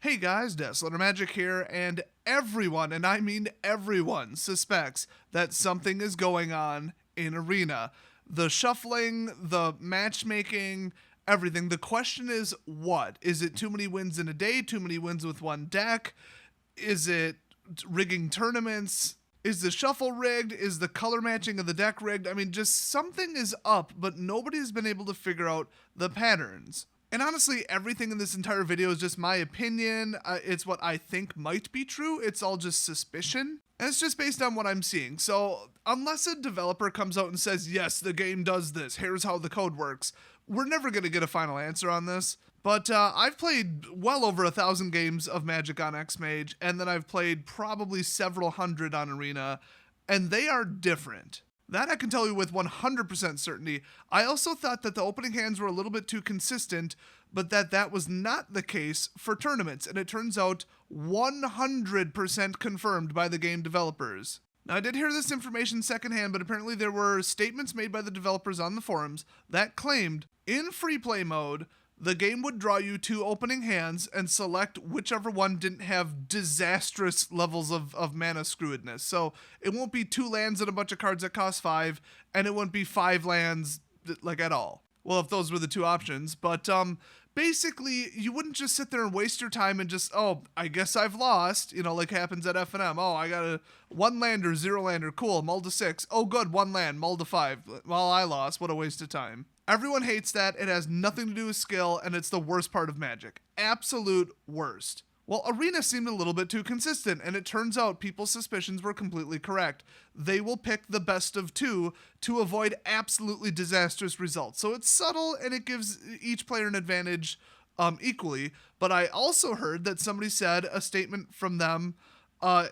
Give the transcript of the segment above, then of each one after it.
Hey guys, Desolate Magic here, and everyone, and I mean everyone, suspects that something is going on in Arena. The shuffling, the matchmaking, everything. The question is what? Is it too many wins in a day, too many wins with one deck? Is it rigging tournaments? Is the shuffle rigged? Is the color matching of the deck rigged? I mean, just something is up, but nobody's been able to figure out the patterns. And honestly, everything in this entire video is just my opinion. It's what I think might be true. It's all just suspicion. And it's just based on what I'm seeing. So unless a developer comes out and says, yes, the game does this, here's how the code works, we're never going to get a final answer on this. But I've played well over 1,000 games of Magic on X-Mage, and then I've played probably several hundred on Arena, and they are different. That I can tell you with 100% certainty. I also thought that the opening hands were a little bit too consistent, but that was not the case for tournaments, and it turns out 100% confirmed by the game developers. Now, I did hear this information secondhand, but apparently there were statements made by the developers on the forums that claimed, in free play mode, the game would draw you 2 opening hands and select whichever one didn't have disastrous levels of mana screwedness. So it won't be 2 lands and a bunch of cards that cost 5, and it wouldn't be 5 lands like at all. Well, if those were the 2 options, but basically you wouldn't just sit there and waste your time and just, oh, I guess I've lost, like happens at FNM. Oh, I got a 1 lander, 0 lander, cool, mull to 6. Oh, good, 1 land, mull to 5. Well, I lost, what a waste of time. Everyone hates that. It has nothing to do with skill, and it's the worst part of Magic. Absolute worst. Well, Arena seemed a little bit too consistent, and it turns out people's suspicions were completely correct. They will pick the best of 2 to avoid absolutely disastrous results. So it's subtle, and it gives each player an advantage equally. But I also heard that somebody said a statement from them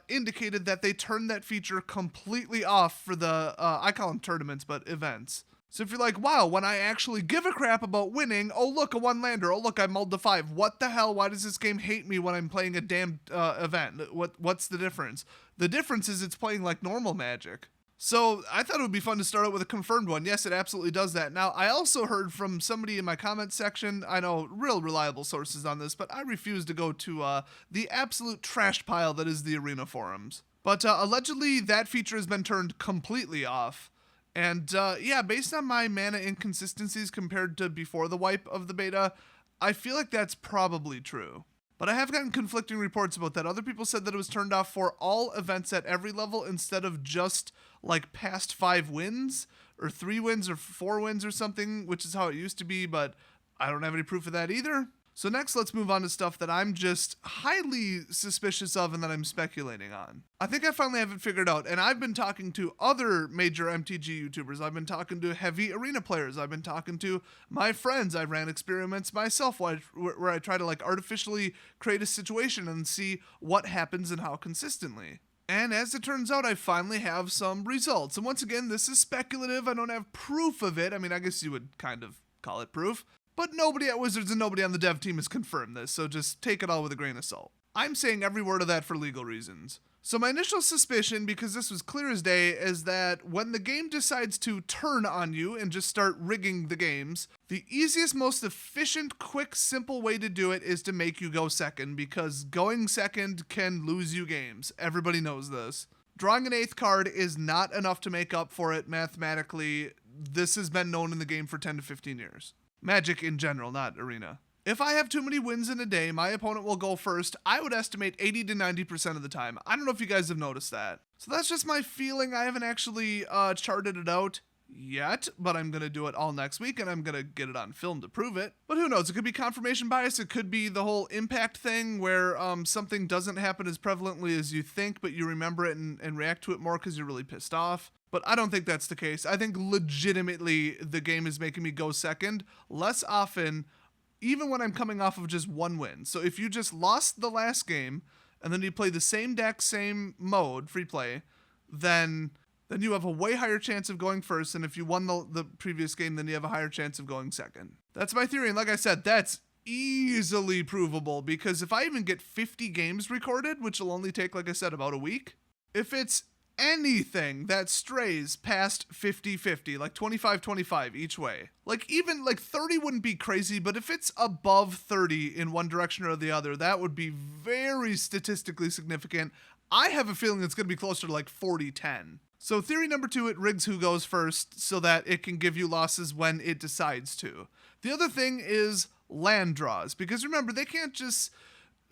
indicated that they turned that feature completely off for the, I call them tournaments, but events. So if you're like, wow, when I actually give a crap about winning, oh look, a 1 lander, oh look, I mulled to 5. What the hell? Why does this game hate me when I'm playing a damn event? What's the difference? The difference is it's playing like normal Magic. So I thought it would be fun to start out with a confirmed one. Yes, it absolutely does that. Now, I also heard from somebody in my comments section, I know real reliable sources on this, but I refuse to go to the absolute trash pile that is the Arena forums. But allegedly, that feature has been turned completely off. And yeah, based on my mana inconsistencies compared to before the wipe of the beta, I feel like that's probably true. But I have gotten conflicting reports about that. Other people said that it was turned off for all events at every level instead of just like past 5 wins or 3 wins or 4 wins or something, which is how it used to be, but I don't have any proof of that either. So next, let's move on to stuff that I'm just highly suspicious of and that I'm speculating on. I think I finally have it figured out, and I've been talking to other major MTG YouTubers. I've been talking to heavy Arena players. I've been talking to my friends. I've ran experiments myself where I try to like artificially create a situation and see what happens and how consistently. And as it turns out, I finally have some results. And once again, this is speculative. I don't have proof of it. I mean, I guess you would kind of call it proof. But nobody at Wizards and nobody on the dev team has confirmed this, so just take it all with a grain of salt. I'm saying every word of that for legal reasons. So my initial suspicion, because this was clear as day, is that when the game decides to turn on you and just start rigging the games, the easiest, most efficient, quick, simple way to do it is to make you go second, because going second can lose you games. Everybody knows this. Drawing an 8th card is not enough to make up for it mathematically. This has been known in the game for 10 to 15 years. Magic in general, not Arena. If I have too many wins in a day, my opponent will go first. I would estimate 80 to 90% of the time. I don't know if you guys have noticed that. So that's just my feeling. I haven't actually charted it out yet, but I'm going to do it all next week, and I'm going to get it on film to prove it. But who knows? It could be confirmation bias. It could be the whole impact thing where something doesn't happen as prevalently as you think, but you remember it and react to it more because you're really pissed off. But I don't think that's the case. I think legitimately the game is making me go second less often, even when I'm coming off of just 1 win. So if you just lost the last game and then you play the same deck, same mode, free play, then you have a way higher chance of going first. And if you won the previous game, then you have a higher chance of going second. That's my theory. And like I said, that's easily provable, because if I even get 50 games recorded, which will only take, like I said, about a week, if it's anything that strays past 50-50, like 25-25 each way. Like even like 30 wouldn't be crazy, but if it's above 30 in one direction or the other, that would be very statistically significant. I have a feeling it's going to be closer to like 40-10. So theory number 2, it rigs who goes first so that it can give you losses when it decides to. The other thing is land draws, because remember, they can't just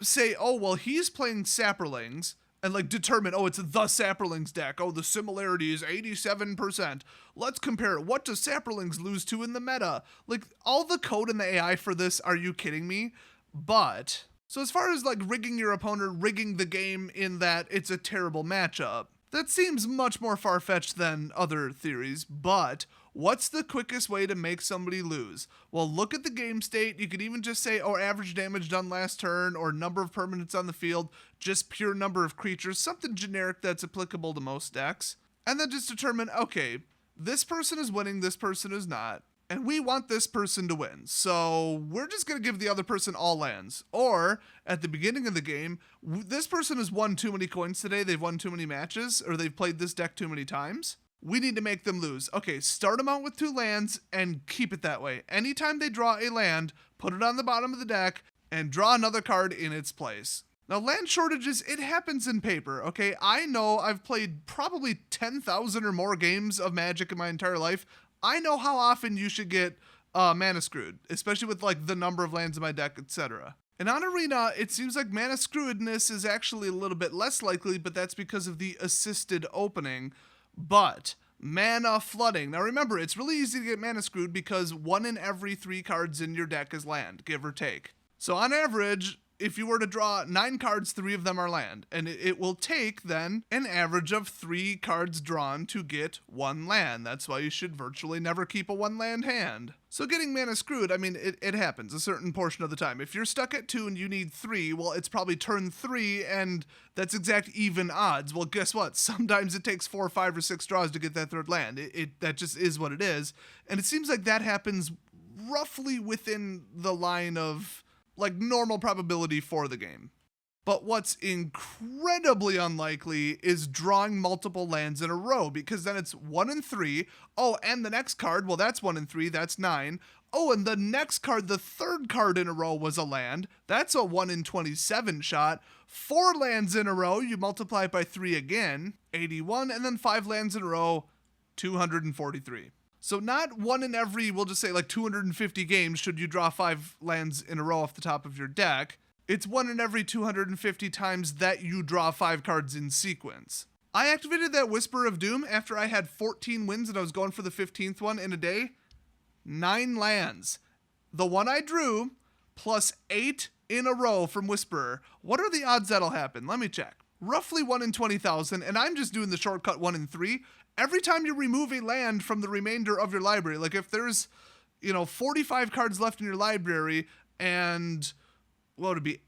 say, oh, well, he's playing Saprolings, and like determine, oh, it's the Saprolings deck. Oh, the similarity is 87%. Let's compare it. What does Saprolings lose to in the meta? Like all the code in the AI for this, are you kidding me? But, so as far as like rigging your opponent, rigging the game in that it's a terrible matchup, that seems much more far-fetched than other theories, but what's the quickest way to make somebody lose? Well, look at the game state. You could even just say, oh, average damage done last turn, or number of permanents on the field, just pure number of creatures, something generic that's applicable to most decks. And then just determine, okay, this person is winning, this person is not, and we want this person to win. So we're just going to give the other person all lands. Or at the beginning of the game, this person has won too many coins today, they've won too many matches, or they've played this deck too many times. We need to make them lose. Okay, start them out with 2 lands and keep it that way. Anytime they draw a land, put it on the bottom of the deck and draw another card in its place. Now, land shortages, it happens in paper, okay? I know I've played probably 10,000 or more games of Magic in my entire life. I know how often you should get mana screwed, especially with like the number of lands in my deck, etc. And on Arena, it seems like mana screwedness is actually a little bit less likely, but that's because of the assisted opening. But mana flooding. Now remember, it's really easy to get mana screwed because 1 in every 3 cards in your deck is land, give or take. So on average, if you were to draw 9 cards, 3 of them are land. And it will take then an average of 3 cards drawn to get 1 land. That's why you should virtually never keep a 1 land hand. So getting mana screwed, I mean, it happens a certain portion of the time. If you're stuck at 2 and you need 3, well, it's probably turn 3 and that's exact even odds. Well, guess what? Sometimes it takes 4, 5, or 6 draws to get that 3rd land. That just is what it is. And it seems like that happens roughly within the line of like normal probability for the game. But what's incredibly unlikely is drawing multiple lands in a row, because then it's 1 in 3. Oh, and the next card, well, that's 1 in 3, that's 9. Oh, and the next card, the 3rd card in a row was a land. That's a 1 in 27 shot. 4 lands in a row, you multiply it by 3 again, 81, and then 5 lands in a row, 243. So not 1 in every, we'll just say like 250 games should you draw 5 lands in a row off the top of your deck. It's 1 in every 250 times that you draw 5 cards in sequence. I activated that Whisper of Doom after I had 14 wins and I was going for the 15th one in a day. 9 lands. The one I drew, plus 8 in a row from Whisperer. What are the odds that'll happen? Let me check. Roughly 1 in 20,000, and I'm just doing the shortcut 1 in 3. Every time you remove a land from the remainder of your library, like if there's, 45 cards left in your library and, what would it be,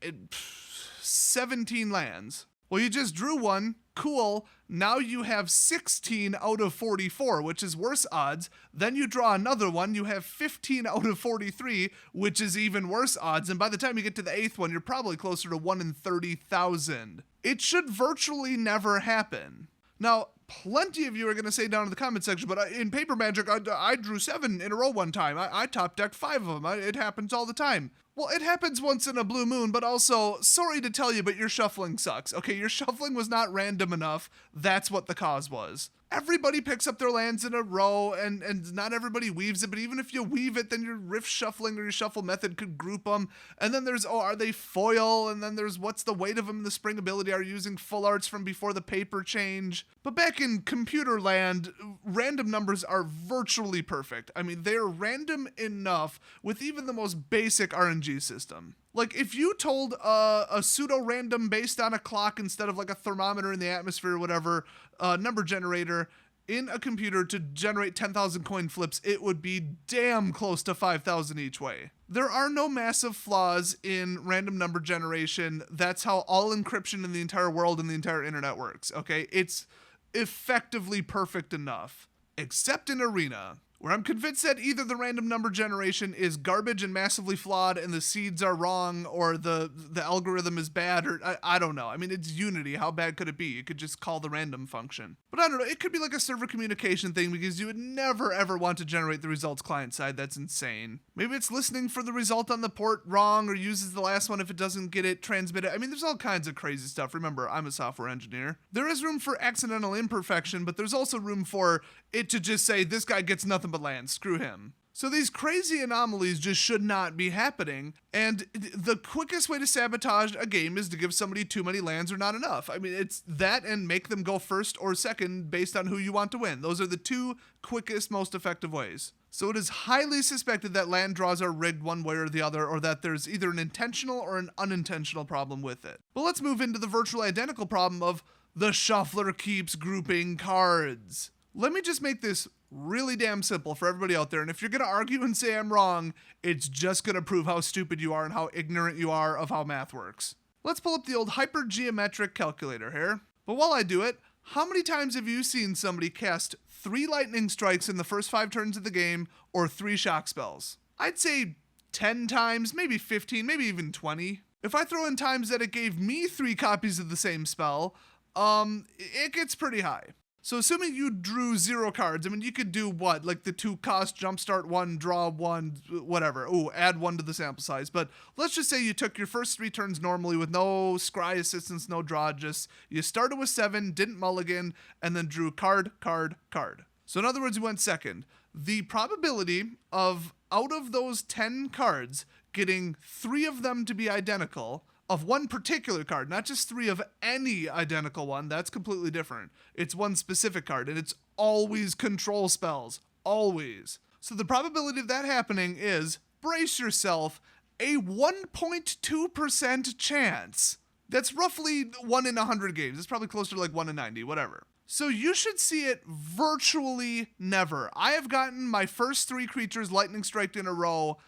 17 lands. Well, you just drew 1, cool, now you have 16 out of 44, which is worse odds. Then you draw another one, you have 15 out of 43, which is even worse odds, and by the time you get to the 8th one, you're probably closer to 1 in 30,000. It should virtually never happen. Now, plenty of you are going to say down in the comment section, but in Paper Magic, I drew 7 in a row one time. I top decked 5 of them. It happens all the time. Well, it happens once in a blue moon, but also, sorry to tell you, but your shuffling sucks. Okay, your shuffling was not random enough. That's what the cause was. Everybody picks up their lands in a row, and not everybody weaves it, but even if you weave it, then your riff shuffling or your shuffle method could group them. And then there's, are they foil? And then there's, what's the weight of them in the spring ability? Are you using full arts from before the paper change? But back in computer land, random numbers are virtually perfect. I mean, they're random enough with even the most basic RNG system. Like, if you told a pseudo-random based on a clock instead of like a thermometer in the atmosphere or whatever, number generator in a computer to generate 10,000 coin flips, it would be damn close to 5,000 each way. There are no massive flaws in random number generation. That's how all encryption in the entire world and the entire internet works, okay? It's effectively perfect enough. Except in Arena, where I'm convinced that either the random number generation is garbage and massively flawed and the seeds are wrong, or the algorithm is bad, or I don't know. I mean, it's Unity. How bad could it be? You could just call the random function. But I don't know. It could be like a server communication thing, because you would never ever want to generate the results client side. That's insane. Maybe it's listening for the result on the port wrong, or uses the last one if it doesn't get it transmitted. I mean, there's all kinds of crazy stuff. Remember, I'm a software engineer. There is room for accidental imperfection, but there's also room for it to just say, this guy gets nothing but land, screw him. So these crazy anomalies just should not be happening, and the quickest way to sabotage a game is to give somebody too many lands or not enough. I mean, it's that and make them go first or second based on who you want to win. Those are the two quickest, most effective ways. So it is highly suspected that land draws are rigged one way or the other, or that there's either an intentional or an unintentional problem with it. But let's move into the virtually identical problem of the shuffler keeps grouping cards. Let me just make this really damn simple for everybody out there, and if you're going to argue and say I'm wrong, it's just going to prove how stupid you are and how ignorant you are of how math works. Let's pull up the old hypergeometric calculator here. But while I do it, how many times have you seen somebody cast 3 lightning strikes in the first 5 turns of the game, or 3 shock spells? I'd say 10 times, maybe 15, maybe even 20. If I throw in times that it gave me 3 copies of the same spell, it gets pretty high. So assuming you drew 0 cards, I mean, you could do what? Like the 2 cost, jumpstart 1, draw 1, whatever. Ooh, add 1 to the sample size. But let's just say you took your first 3 turns normally with no scry assistance, no draw, just you started with 7, didn't mulligan, and then drew card, card, card. So in other words, you went second. The probability of, out of those 10 cards, getting 3 of them to be identical, of one particular card, not just 3 of any identical one, that's completely different. It's one specific card, and it's always control spells. Always. So the probability of that happening is, brace yourself, a 1.2% chance. That's roughly 1 in 100 games. It's probably closer to like 1 in 90, whatever. So you should see it virtually never. I have gotten my first 3 creatures lightning striked in a row,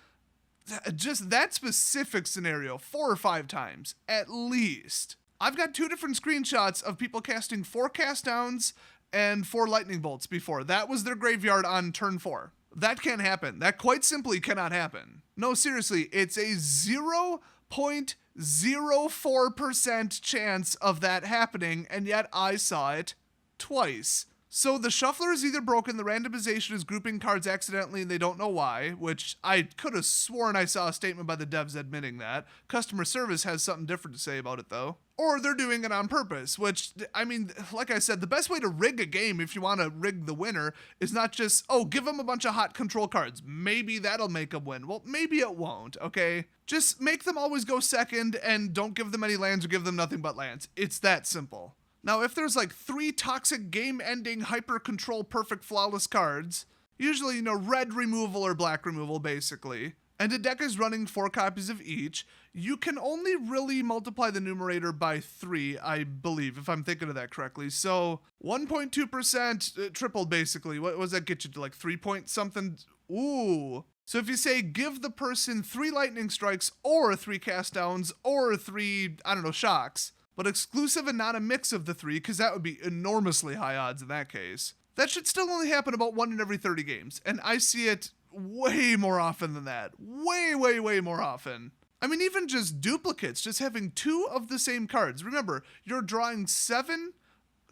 just that specific scenario, 4 or 5 times, at least. I've got 2 different screenshots of people casting 4 cast downs and 4 lightning bolts before. That was their graveyard on turn 4. That can't happen. That quite simply cannot happen. No, seriously, it's a 0.04% chance of that happening, and yet I saw it twice. So the shuffler is either broken, the randomization is grouping cards accidentally and they don't know why, which I could have sworn I saw a statement by the devs admitting that. Customer service has something different to say about it though. Or they're doing it on purpose, which, I mean, like I said, the best way to rig a game if you want to rig the winner is not just, oh, give them a bunch of hot control cards. Maybe that'll make them win. Well, maybe it won't, okay? Just make them always go second and don't give them any lands or give them nothing but lands. It's that simple. Now, if there's like 3 toxic game-ending hyper-control perfect flawless cards, usually, red removal or black removal, basically, and a deck is running 4 copies of each, you can only really multiply the numerator by 3, I believe, if I'm thinking of that correctly. So 1.2% tripled, basically. What does that get you to, like 3 point something? Ooh. So if you say give the person 3 lightning strikes or 3 cast downs or 3, shocks, but exclusive and not a mix of the 3, because that would be enormously high odds in that case. That should still only happen about 1 in every 30 games, and I see it way more often than that. Way, way, way more often. I mean, even just duplicates, just having 2 of the same cards. Remember, you're drawing 7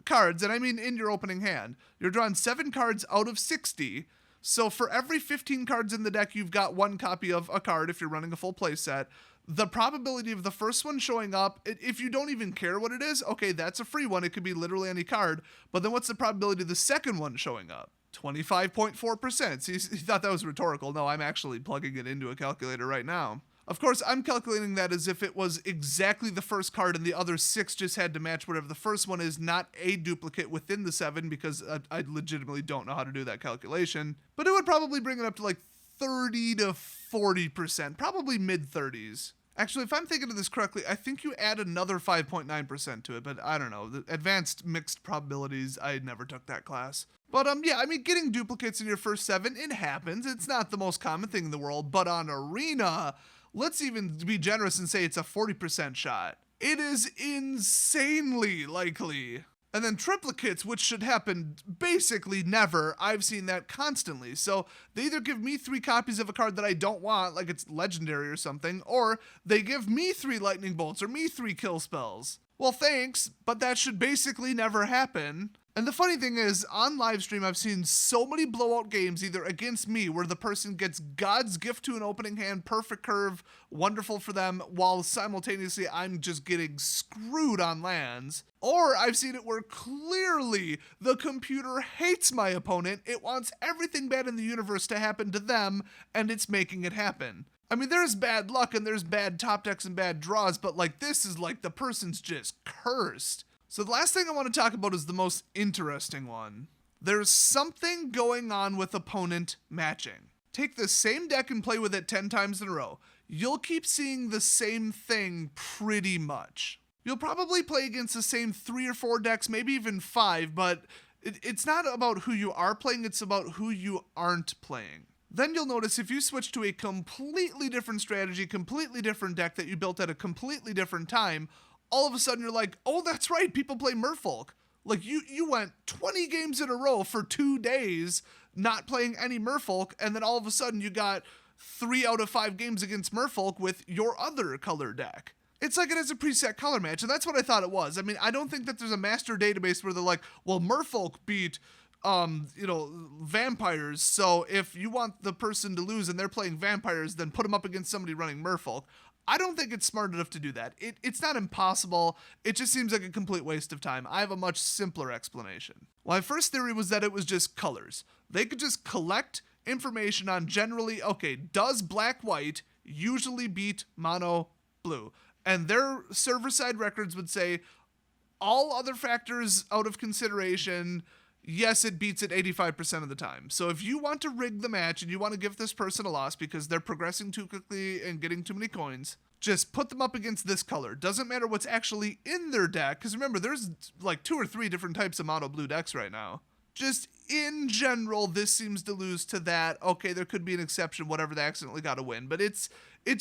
cards, and I mean in your opening hand. You're drawing 7 cards out of 60, so for every 15 cards in the deck, you've got 1 copy of a card if you're running a full play set. The probability of the first one showing up, if you don't even care what it is, okay, that's a free one. It could be literally any card. But then what's the probability of the second one showing up? 25.4%. See, you thought that was rhetorical. No, I'm actually plugging it into a calculator right now. Of course, I'm calculating that as if it was exactly the first card and the other 6 just had to match whatever the first one is, not a duplicate within the 7, because I legitimately don't know how to do that calculation. But it would probably bring it up to like 30 to 40%, probably mid-30s. Actually, if I'm thinking of this correctly, I think you add another 5.9% to it, but I don't know. The advanced mixed probabilities, I never took that class. But yeah, I mean, getting duplicates in your first 7, it happens. It's not the most common thing in the world, but on Arena, let's even be generous and say it's a 40% shot. It is insanely likely. And then triplicates, which should happen basically never. I've seen that constantly. So they either give me 3 copies of a card that I don't want, like it's legendary or something, or they give me 3 lightning bolts or me 3 kill spells. Well, thanks, but that should basically never happen. And the funny thing is, on live stream, I've seen so many blowout games either against me where the person gets God's gift to an opening hand, perfect curve, wonderful for them, while simultaneously I'm just getting screwed on lands. Or I've seen it where clearly the computer hates my opponent, it wants everything bad in the universe to happen to them, and it's making it happen. I mean, there's bad luck and there's bad top decks and bad draws, but like this is like the person's just cursed. So the last thing I want to talk about is the most interesting one. There's something going on with opponent matching. Take the same deck and play with it 10 times in a row. You'll keep seeing the same thing pretty much. You'll probably play against the same 3 or 4 decks, maybe even 5, but it's not about who you are playing, it's about who you aren't playing. Then you'll notice if you switch to a completely different strategy, completely different deck that you built at a completely different time, all of a sudden you're like, oh, that's right, people play Merfolk. Like you went 20 games in a row for 2 days not playing any Merfolk, and then all of a sudden you got 3 out of 5 games against Merfolk with your other color deck. It's like it has a preset color match, and that's what I thought it was. I mean, I don't think that there's a master database where they're like, well, Merfolk beat vampires, so if you want the person to lose and they're playing vampires, then put them up against somebody running Merfolk. I don't think it's smart enough to do that. It's not impossible. It just seems like a complete waste of time. I have a much simpler explanation. My first theory was that it was just colors. They could just collect information on generally, okay, does black-white usually beat mono-blue? And their server-side records would say, all other factors out of consideration, yes, it beats it 85% of the time. So if you want to rig the match and you want to give this person a loss because they're progressing too quickly and getting too many coins, just put them up against this color. Doesn't matter what's actually in their deck, because remember, there's like 2 or 3 different types of mono blue decks right now. Just in general, this seems to lose to that. Okay, there could be an exception, whatever, they accidentally got a win, but it's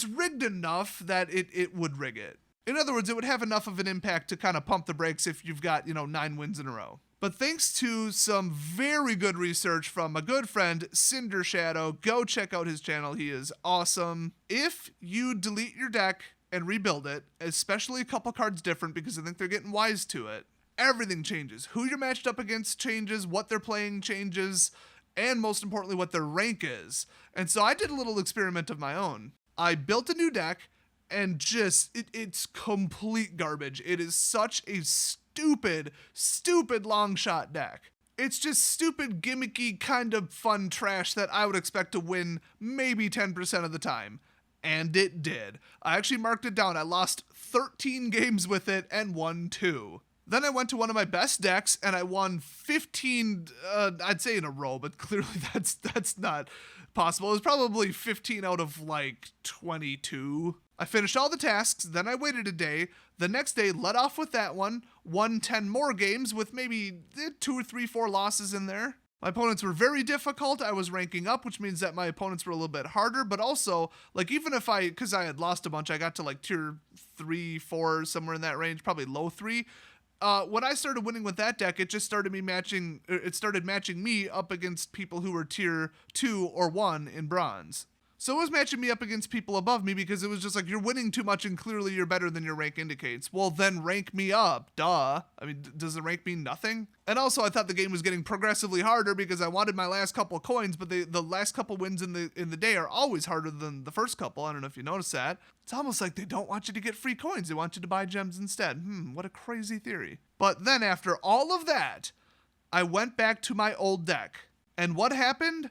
rigged enough that it would rig it. In other words, it would have enough of an impact to kind of pump the brakes if you've got, 9 wins in a row. But thanks to some very good research from a good friend, Cinder Shadow, go check out his channel. He is awesome. If you delete your deck and rebuild it, especially a couple cards different because I think they're getting wise to it, everything changes. Who you're matched up against changes, what they're playing changes, and most importantly, what their rank is. And so I did a little experiment of my own. I built a new deck and it's complete garbage. It is such a stupid long shot deck. It's just stupid, gimmicky, kind of fun trash that I would expect to win maybe 10% of the time. And it did. I actually marked it down. I lost 13 games with it and won 2. Then I went to one of my best decks and I won 15, I'd say in a row, but clearly that's not possible. It was probably 15 out of like 22. I finished all the tasks, then I waited a day. The next day, let off with that one, won 10 more games with maybe 2 or 3, 4 losses in there. My opponents were very difficult. I was ranking up, which means that my opponents were a little bit harder, but also, like, even if because I had lost a bunch, I got to like tier 3, 4, somewhere in that range, probably low 3. When I started winning with that deck, it just started matching me up against people who were tier 2 or 1 in bronze. So it was matching me up against people above me because it was just like, you're winning too much and clearly you're better than your rank indicates. Well, then rank me up, duh. I mean, does the rank mean nothing? And also, I thought the game was getting progressively harder because I wanted my last couple of coins, but the last couple wins in the day are always harder than the first couple. I don't know if you noticed that. It's almost like they don't want you to get free coins. They want you to buy gems instead. What a crazy theory. But then after all of that, I went back to my old deck. And what happened?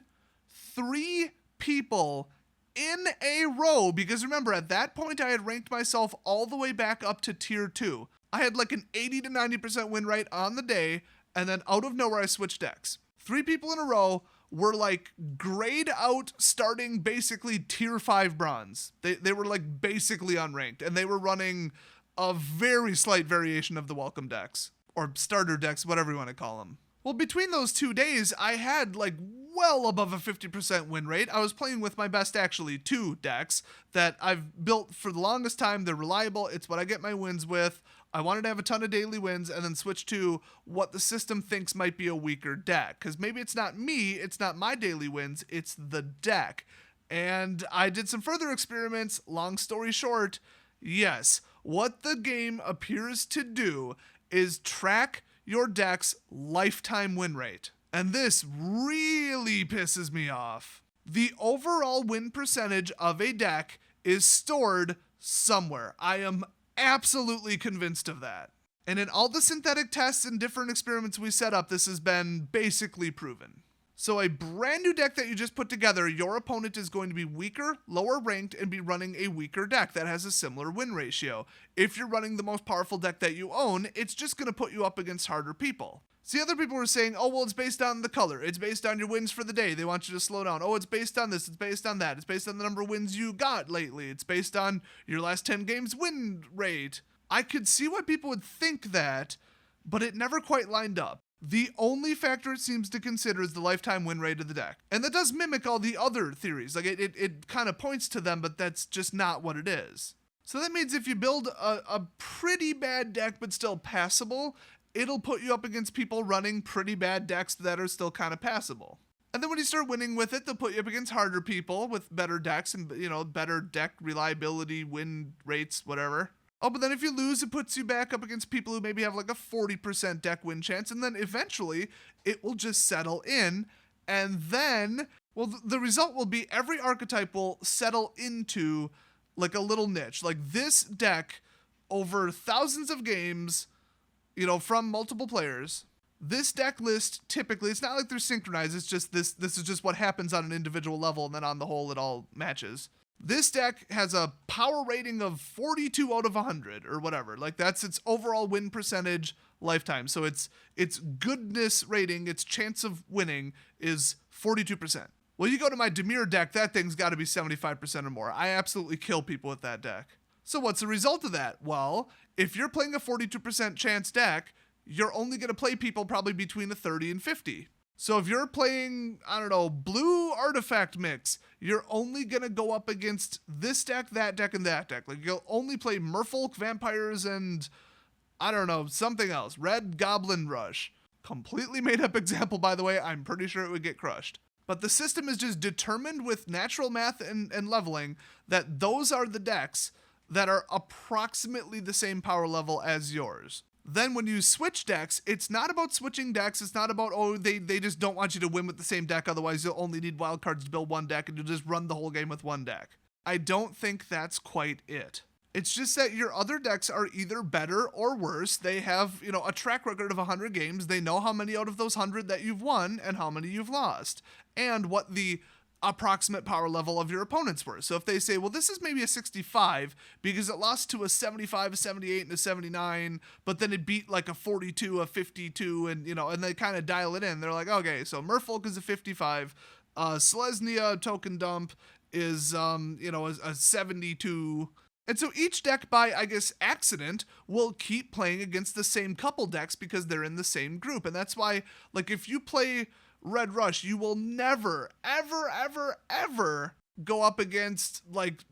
3 people in a row, because remember, at that point I had ranked myself all the way back up to tier 2. I had like an 80 to 90% win rate on the day, and then out of nowhere I switched decks. 3 people in a row were like grayed out, starting basically tier 5 bronze. They were like basically unranked, and they were running a very slight variation of the welcome decks, or starter decks, whatever you want to call them. Well, between those 2 days, I had like well above a 50% win rate. I was playing with my best, actually, 2 decks that I've built for the longest time. They're reliable. It's what I get my wins with. I wanted to have a ton of daily wins and then switch to what the system thinks might be a weaker deck. Because maybe it's not me, it's not my daily wins, it's the deck. And I did some further experiments. Long story short, yes, what the game appears to do is track your deck's lifetime win rate. And this really pisses me off. The overall win percentage of a deck is stored somewhere. I am absolutely convinced of that. And in all the synthetic tests and different experiments we set up, this has been basically proven. So a brand new deck that you just put together, your opponent is going to be weaker, lower ranked, and be running a weaker deck that has a similar win ratio. If you're running the most powerful deck that you own, it's just going to put you up against harder people. See, other people were saying, oh, well, it's based on the color. It's based on your wins for the day. They want you to slow down. Oh, it's based on this. It's based on that. It's based on the number of wins you got lately. It's based on your last 10 games win rate. I could see why people would think that, but it never quite lined up. The only factor it seems to consider is the lifetime win rate of the deck. And that does mimic all the other theories. Like, it kind of points to them, but that's just not what it is. So that means if you build a pretty bad deck but still passable, it'll put you up against people running pretty bad decks that are still kind of passable. And then when you start winning with it, they'll put you up against harder people with better decks and, better deck reliability, win rates, whatever. Oh, but then if you lose, it puts you back up against people who maybe have like a 40% deck win chance, and then eventually it will just settle in, and then, well, the result will be every archetype will settle into like a little niche. Like this deck, over thousands of games, from multiple players, this deck list typically, it's not like they're synchronized, it's just this is just what happens on an individual level, and then on the whole it all matches. This deck has a power rating of 42 out of 100 or whatever. Like that's its overall win percentage lifetime. So its goodness rating, its chance of winning is 42%. Well, you go to my Dimir deck, that thing's got to be 75% or more. I absolutely kill people with that deck. So what's the result of that? Well, if you're playing a 42% chance deck, you're only going to play people probably between a 30 and 50. So if you're playing, blue artifact mix, you're only going to go up against this deck, that deck, and that deck. Like you'll only play merfolk, vampires, and something else. Red Goblin Rush. Completely made up example, by the way. I'm pretty sure it would get crushed. But the system is just determined with natural math and leveling that those are the decks that are approximately the same power level as yours. Then when you switch decks, it's not about switching decks. It's not about, they just don't want you to win with the same deck. Otherwise, you'll only need wildcards to build one deck and you'll just run the whole game with one deck. I don't think that's quite it. It's just that your other decks are either better or worse. They have, a track record of 100 games. They know how many out of those 100 that you've won and how many you've lost and what the approximate power level of your opponents were. So if they say, well, this is maybe a 65 because it lost to a 75, a 78, and a 79, but then it beat like a 42, a 52, and and they kind of dial it in. They're like, okay, so Merfolk is a 55, Selesnya Token Dump is a 72. And so each deck by, I guess, accident will keep playing against the same couple decks because they're in the same group. And that's why, like, if you play Red Rush, you will never, ever, ever, ever go up against, like,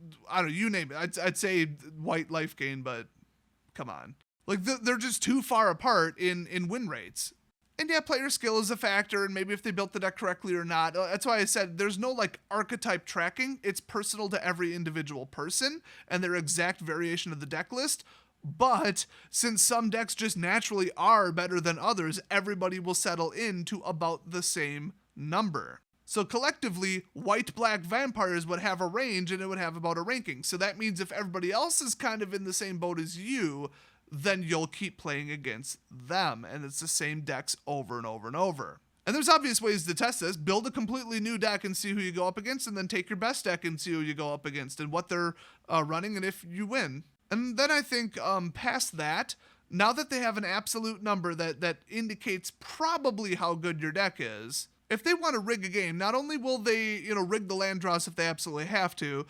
you name it. I'd say White Life Gain, but come on. Like, they're just too far apart in win rates. And yeah, player skill is a factor, and maybe if they built the deck correctly or not. That's why I said there's no, like, archetype tracking. It's personal to every individual person and their exact variation of the deck list. But since some decks just naturally are better than others, everybody will settle into about the same number. So collectively, white-black vampires would have a range and it would have about a ranking. So that means if everybody else is kind of in the same boat as you, then you'll keep playing against them. And it's the same decks over and over and over. And there's obvious ways to test this. Build a completely new deck and see who you go up against, and then take your best deck and see who you go up against and what they're running and if you win. And then I think past that, now that they have an absolute number that indicates probably how good your deck is, if they want to rig a game, not only will they, rig the land draws if they absolutely have to,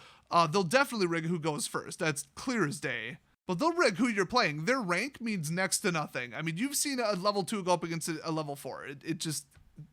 they'll definitely rig who goes first. That's clear as day. But they'll rig who you're playing. Their rank means next to nothing. I mean, you've seen a level 2 go up against a level 4. It just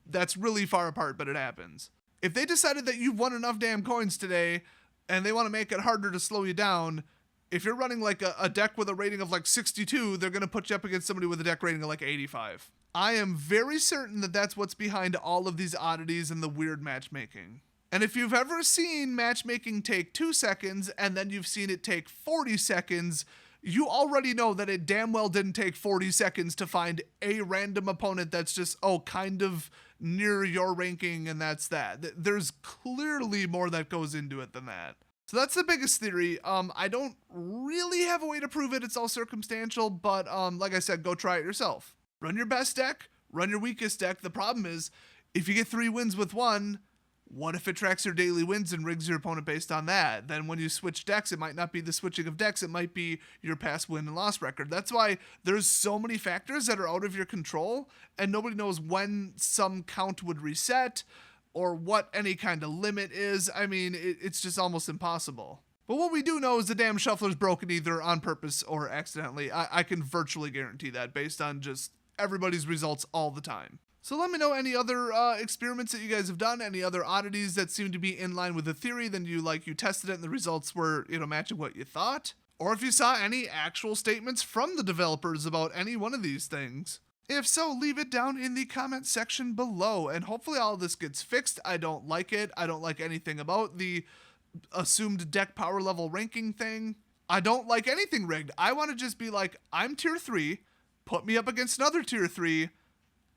That's really far apart, but it happens. If they decided that you've won enough damn coins today and they want to make it harder to slow you down, if you're running like a deck with a rating of like 62, they're going to put you up against somebody with a deck rating of like 85. I am very certain that that's what's behind all of these oddities and the weird matchmaking. And if you've ever seen matchmaking take 2 seconds and then you've seen it take 40 seconds, you already know that it damn well didn't take 40 seconds to find a random opponent that's just, kind of near your ranking, and that's that. There's clearly more that goes into it than that. So that's the biggest theory. I don't really have a way to prove it. It's all circumstantial, but like I said, go try it yourself. Run your best deck, run your weakest deck. The problem is, if you get 3 wins with one, what if it tracks your daily wins and rigs your opponent based on that? Then when you switch decks, it might not be the switching of decks. It might be your past win and loss record. That's why there's so many factors that are out of your control, and nobody knows when some count would reset or what any kind of limit is. I mean, it's just almost impossible. But what we do know is the damn shuffler's broken either on purpose or accidentally. I can virtually guarantee that based on just everybody's results all the time. So let me know any other experiments that you guys have done, any other oddities that seem to be in line with the theory, then you tested it and the results were, matching what you thought. Or if you saw any actual statements from the developers about any one of these things. If so, leave it down in the comment section below, and hopefully all of this gets fixed. I don't like it. I don't like anything about the assumed deck power level ranking thing. I don't like anything rigged. I want to just be like, I'm tier 3, put me up against another tier 3,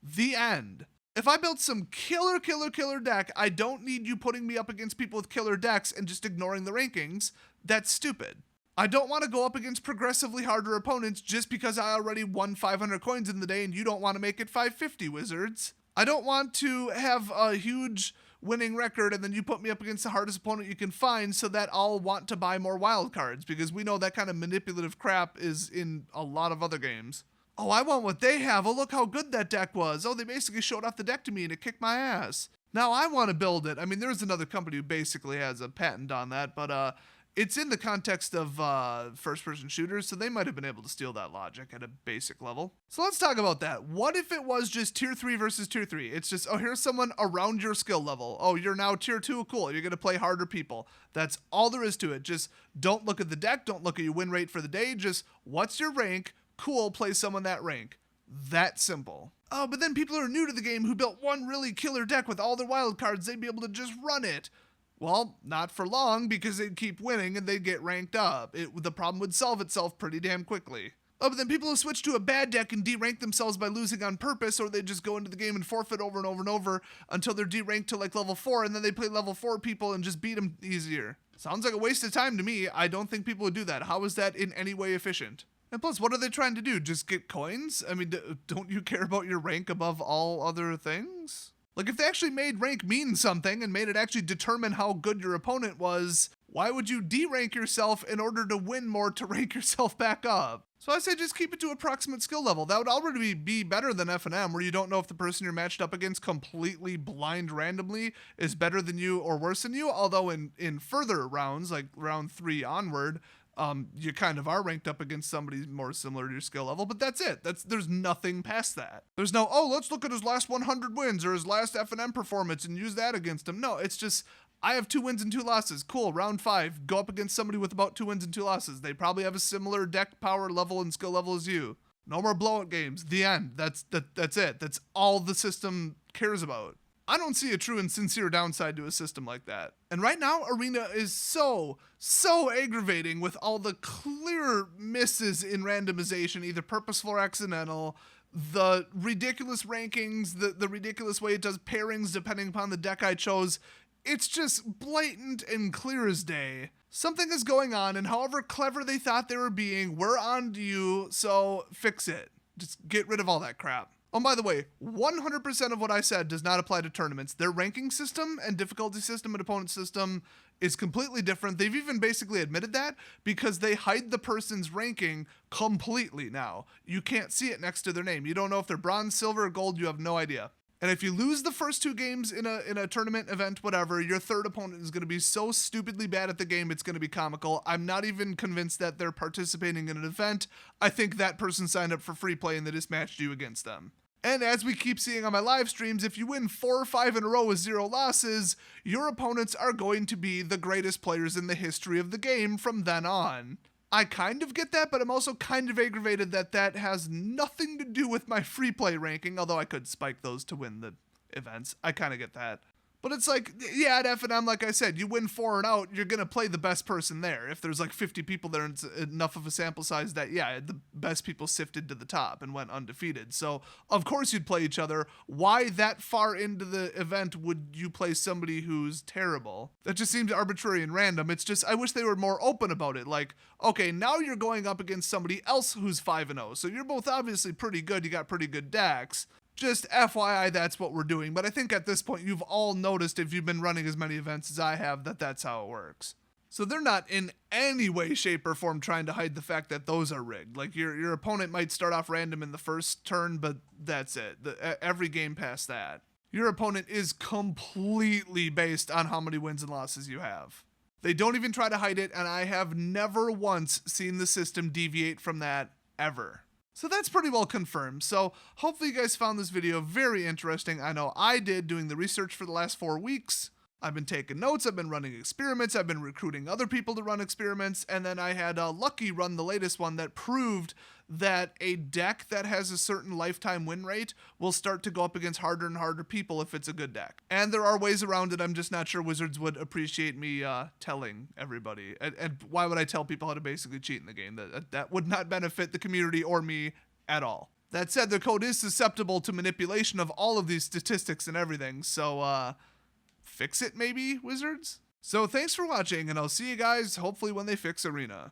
the end. If I build some killer deck, I don't need you putting me up against people with killer decks and just ignoring the rankings. That's stupid. I don't want to go up against progressively harder opponents just because I already won 500 coins in the day and you don't want to make it 550, wizards. I don't want to have a huge winning record and then you put me up against the hardest opponent you can find so that I'll want to buy more wild cards, because we know that kind of manipulative crap is in a lot of other games. Oh, I want what they have. Oh, look how good that deck was. Oh, they basically showed off the deck to me and it kicked my ass. Now I want to build it. I mean, there's another company who basically has a patent on that, but it's in the context of first-person shooters, so they might have been able to steal that logic at a basic level. So let's talk about that. What if it was just tier 3 versus tier 3? It's just, here's someone around your skill level. Oh, you're now tier 2, cool. You're going to play harder people. That's all there is to it. Just don't look at the deck. Don't look at your win rate for the day. Just, what's your rank? Cool, play someone that rank. That simple. Oh, but then people who are new to the game who built one really killer deck with all their wild cards, they'd be able to just run it. Well, not for long, because they'd keep winning and they'd get ranked up. The problem would solve itself pretty damn quickly. Oh, but then people who switch to a bad deck and derank themselves by losing on purpose, or they just go into the game and forfeit over and over and over until they're deranked to like level 4, and then they play level 4 people and just beat them easier. Sounds like a waste of time to me. I don't think people would do that. How is that in any way efficient? And plus, what are they trying to do? Just get coins? I mean, don't you care about your rank above all other things? Like, if they actually made rank mean something and made it actually determine how good your opponent was, why would you derank yourself in order to win more to rank yourself back up? So I say just keep it to approximate skill level. That would already be better than F&M, where you don't know if the person you're matched up against completely blind randomly is better than you or worse than you. Although in further rounds, like round 3 onward, you kind of are ranked up against somebody more similar to your skill level, but that's it. There's nothing past that. There's no, let's look at his last 100 wins or his last F&M performance and use that against him. No, it's just, I have 2 wins and 2 losses. Cool, round 5, go up against somebody with about 2 wins and 2 losses. They probably have a similar deck power level and skill level as you. No more blowout games. The end. That's it. That's all the system cares about. I don't see a true and sincere downside to a system like that. And right now, Arena is so aggravating with all the clear misses in randomization, either purposeful or accidental, the ridiculous rankings, the ridiculous way it does pairings depending upon the deck I chose. It's just blatant and clear as day. Something is going on, and however clever they thought they were being, we're on to you, so fix it. Just get rid of all that crap. Oh, by the way, 100% of what I said does not apply to tournaments. Their ranking system and difficulty system and opponent system is completely different. They've even basically admitted that because they hide the person's ranking completely now. You can't see it next to their name. You don't know if they're bronze, silver, or gold. You have no idea. And if you lose the first 2 games in a tournament event, whatever, your third opponent is going to be so stupidly bad at the game, it's going to be comical. I'm not even convinced that they're participating in an event. I think that person signed up for free play and they just matched you against them. And as we keep seeing on my live streams, if you win 4 or 5 in a row with 0 losses, your opponents are going to be the greatest players in the history of the game from then on. I kind of get that, but I'm also kind of aggravated that that has nothing to do with my free play ranking, although I could spike those to win the events. I kind of get that. But it's like, yeah, at F&M, like I said, you win 4 and out, you're going to play the best person there. If there's like 50 people there, it's enough of a sample size that, yeah, the best people sifted to the top and went undefeated. So, of course you'd play each other. Why that far into the event would you play somebody who's terrible? That just seems arbitrary and random. It's just, I wish they were more open about it. Like, okay, now you're going up against somebody else who's 5-0. So you're both obviously pretty good. You got pretty good decks. Just FYI, that's what we're doing. But I think at this point, you've all noticed, if you've been running as many events as I have, that that's how it works. So they're not in any way, shape, or form trying to hide the fact that those are rigged. Like, your opponent might start off random in the first turn, but that's it. Every game past that. Your opponent is completely based on how many wins and losses you have. They don't even try to hide it, and I have never once seen the system deviate from that, ever. So that's pretty well confirmed. So hopefully you guys found this video very interesting. I know I did, doing the research for the last 4 weeks. I've been taking notes, I've been running experiments, I've been recruiting other people to run experiments, and then I had Lucky run the latest one that proved that a deck that has a certain lifetime win rate will start to go up against harder and harder people if it's a good deck. And there are ways around it. I'm just not sure Wizards would appreciate me telling everybody. And why would I tell people how to basically cheat in the game? That would not benefit the community or me at all. That said, the code is susceptible to manipulation of all of these statistics and everything, so fix it maybe, Wizards? So thanks for watching, and I'll see you guys hopefully when they fix Arena.